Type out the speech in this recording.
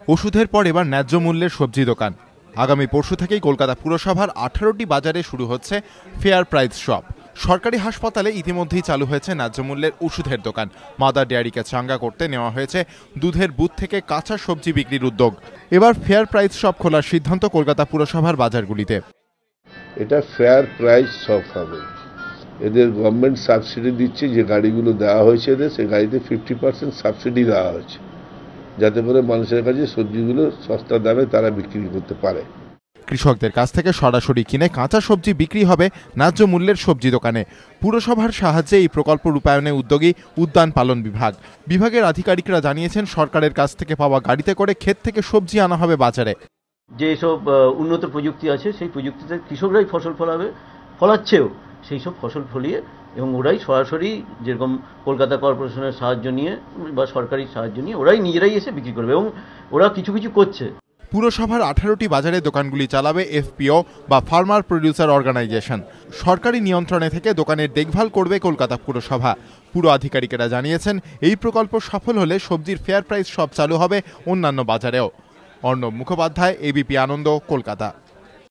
ওষুধের পর এবার ন্যায্য মূল্যের সবজি দোকান। আগামী পরশু থেকেই কলকাতা পুরসভার 18টি বাজারে শুরু হচ্ছে ফেয়ার প্রাইস শপ। সরকারি হাসপাতালে ইতিমধ্যেই চালু হয়েছে ন্যায্য মূল্যের ওষুধের দোকান। মাদার ডেয়ারিকে চাঙ্গা করতে নেওয়া হয়েছে দুধের বুথ থেকে কাঁচা সবজি বিক্রির উদ্যোগ। এবার ফেয়ার প্রাইস শপ খোলার সিদ্ধান্ত কলকাতা পুরসভার বাজারগুলিতে। এটা ফেয়ার প্রাইস শপ হবে। এদের গভর্নমেন্ট সাবসিডি দিচ্ছে, যে গাড়িগুলো দেওয়া হয়েছে এদের, সেই গাড়িতে 50% সাবসিডি দেওয়া হয়েছে, যাতে করে মানুষের কাছে সবজিগুলো সস্তা দামে তারা বিক্রি করতে পারে। কৃষকদের কাছ থেকে সরাসরি কিনে কাঁচা সবজি বিক্রি হবে ন্যায্য মূল্যের সবজি দোকানে। পুরসভার সাহায্যে এই প্রকল্প রূপায়ণে উদ্যোগী উদ্যান পালন বিভাগ। বিভাগের আধিকারিকরা জানিয়েছেন, সরকারের কাছ থেকে পাওয়া গাড়িতে করে ক্ষেত থেকে সবজি আনা হবে বাজারে। যেসব উন্নত প্রযুক্তি আছে সেই প্রযুক্তিতে কৃষকরাই ফসল ফলাচ্ছেও, সেই সব ফসল ফলিয়ে এবং ওরাই সরাসরি, যেরকম কলকাতা কর্পোরেশনের সাহায্য নিয়ে বা সরকারি সাহায্য নিয়ে ওরাই নিজেরাই এসে বিক্রি করবে, এবং ওরা কিছু কিছু করছে। পুরসভার 18টি বাজারে দোকানগুলি চালাবে এফপিও বা ফার্মার প্রডিউসার অর্গানাইজেশন। সরকারি নিয়ন্ত্রণে থেকে দোকানের দেখভাল করবে কলকাতা পুরসভা। পুর আধিকারিকেরা জানিয়েছেন, এই প্রকল্প সফল হলে সবজির ফেয়ার প্রাইস শপ চালু হবে অন্যান্য বাজারেও। অর্ণব মুখোপাধ্যায়, এবিপি আনন্দ, কলকাতা।